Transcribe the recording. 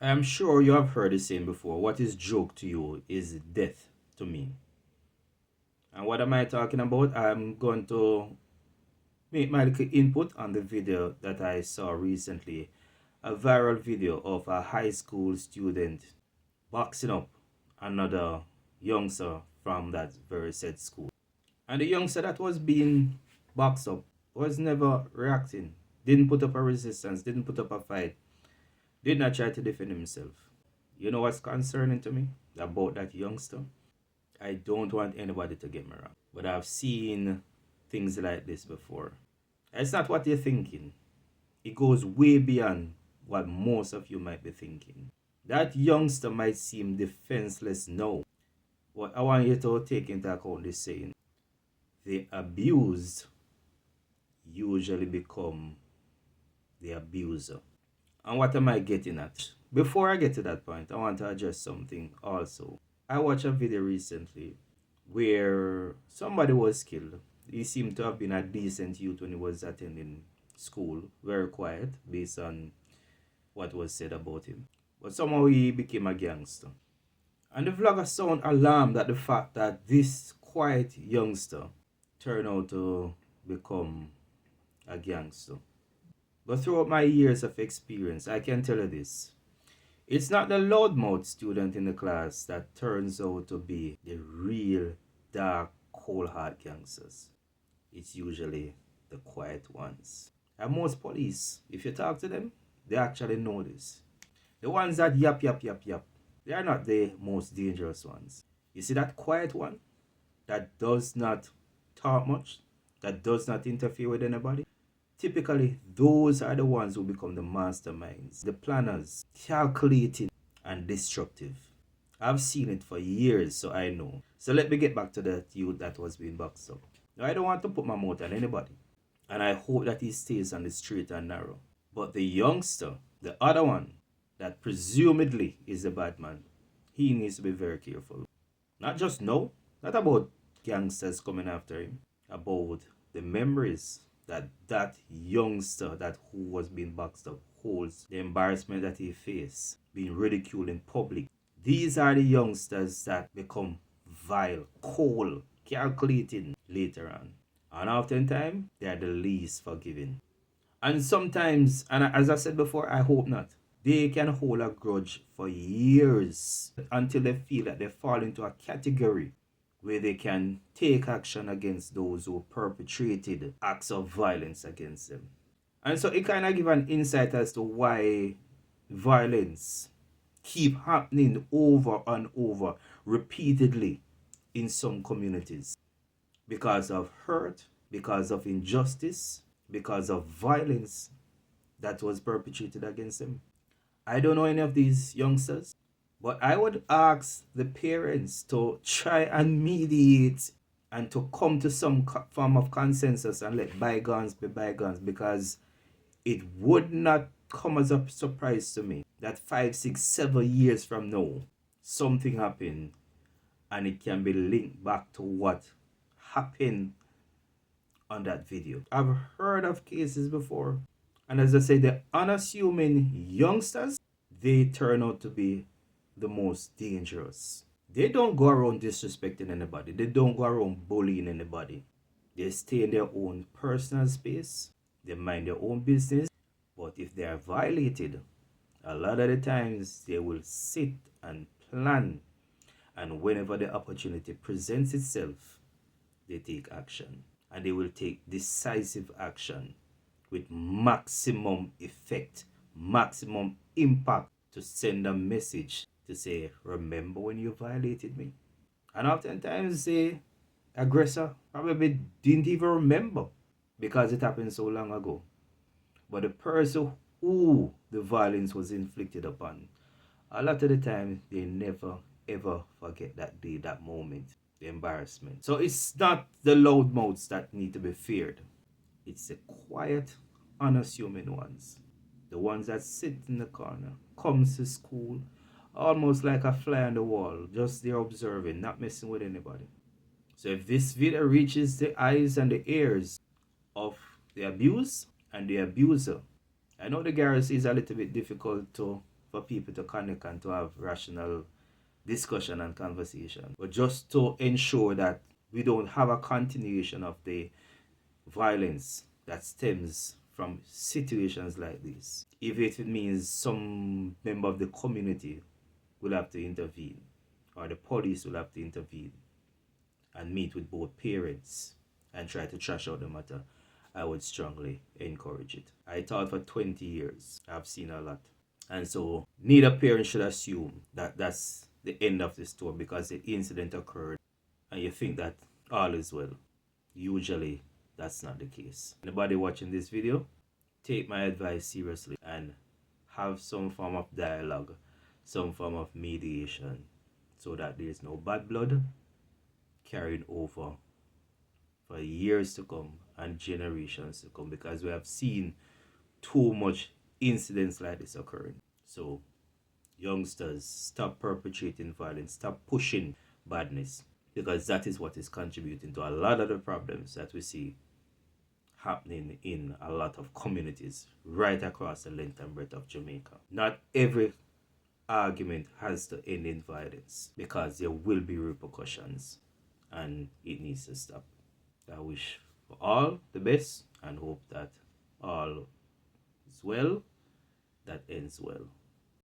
I am sure you have heard the saying before. What is joke to you is death to me. And what am I talking about? I'm going to make my little input on the video that I saw recently. A viral video of a high school student boxing up another youngster from that very said school. And the youngster that was being boxed up was never reacting, didn't put up a resistance, didn't put up a fight, did not try to defend himself. You know what's concerning to me about that youngster? I don't want anybody to get me wrong, but I've seen things like this before. It's not what you're thinking. It goes way beyond what most of you might be thinking. That youngster might seem defenseless now, but I want you to take into account this saying. The abused usually become the abuser. And what am I getting at? Before I get to that point, I want to address something also. I watched a video recently where somebody was killed. He seemed to have been a decent youth when he was attending school, very quiet based on what was said about him. But somehow he became a gangster. And the vlogger sound alarmed at the fact that this quiet youngster turned out to become a gangster. But throughout my years of experience, I can tell you this. It's not the loudmouth student in the class that turns out to be the real dark, cold-hearted gangsters. It's usually the quiet ones. And most police, if you talk to them, they actually know this. The ones that yap, yap, yap, yap, they are not the most dangerous ones. You see that quiet one that does not talk much, that does not interfere with anybody? Typically, those are the ones who become the masterminds, the planners, calculating and destructive. I've seen it for years, so I know. So let me get back to the youth that was being boxed up. Now, I don't want to put my mouth on anybody, and I hope that he stays on the straight and narrow. But the youngster, the other one, that presumably is the bad man, he needs to be very careful. Not just now, not about gangsters coming after him, about the memories that youngster that who was being boxed up holds, the embarrassment that he faced, being ridiculed in public. These are the youngsters that become vile, cold, calculating later on. And oftentimes, they are the least forgiving. And sometimes, and as I said before, I hope not, they can hold a grudge for years until they feel that they fall into a category where they can take action against those who perpetrated acts of violence against them. And so it kind of gives an insight as to why violence keep happening over and over repeatedly in some communities. Because of hurt, because of injustice, because of violence that was perpetrated against them. I don't know any of these youngsters, but I would ask the parents to try and mediate and to come to some form of consensus and let bygones be bygones, because it would not come as a surprise to me that 5, 6, 7 years from now, something happened and it can be linked back to what happened on that video. I've heard of cases before, and as I say, the unassuming youngsters, they turn out to be the most dangerous. They don't go around disrespecting anybody. They don't go around bullying anybody. They stay in their own personal space. They mind their own business. But if they are violated, a lot of the times they will sit and plan. And whenever the opportunity presents itself, they take action. And they will take decisive action with maximum effect, maximum impact, to send a message to say, remember when you violated me? And oftentimes the aggressor probably didn't even remember because it happened so long ago. But the person who the violence was inflicted upon, a lot of the time they never ever forget that day, that moment, the embarrassment. So it's not the loudmouths that need to be feared. It's the quiet, unassuming ones. The ones that sit in the corner, comes to school, almost like a fly on the wall, just there observing, not messing with anybody. So if this video reaches the eyes and the ears of the abused and the abuser, I know the garrison is a little bit difficult to for people to connect and to have rational discussion and conversation, but just to ensure that we don't have a continuation of the violence that stems from situations like this. If it means some member of the community will have to intervene, or the police will have to intervene and meet with both parents and try to trash out the matter, I would strongly encourage it. I taught for 20 years. I've seen a lot. And so neither parent should assume that that's the end of the story because the incident occurred and you think that all is well. Usually that's not the case. Anybody watching this video, take my advice seriously and have some form of dialogue, some form of mediation, so that there's no bad blood carrying over for years to come and generations to come, because we have seen too much incidents like this occurring. So youngsters, stop perpetrating violence, stop pushing badness, because that is what is contributing to a lot of the problems that we see happening in a lot of communities right across the length and breadth of Jamaica. Not every argument has to end in violence, because there will be repercussions and it needs to stop. I wish for all the best and hope that all is well that ends well.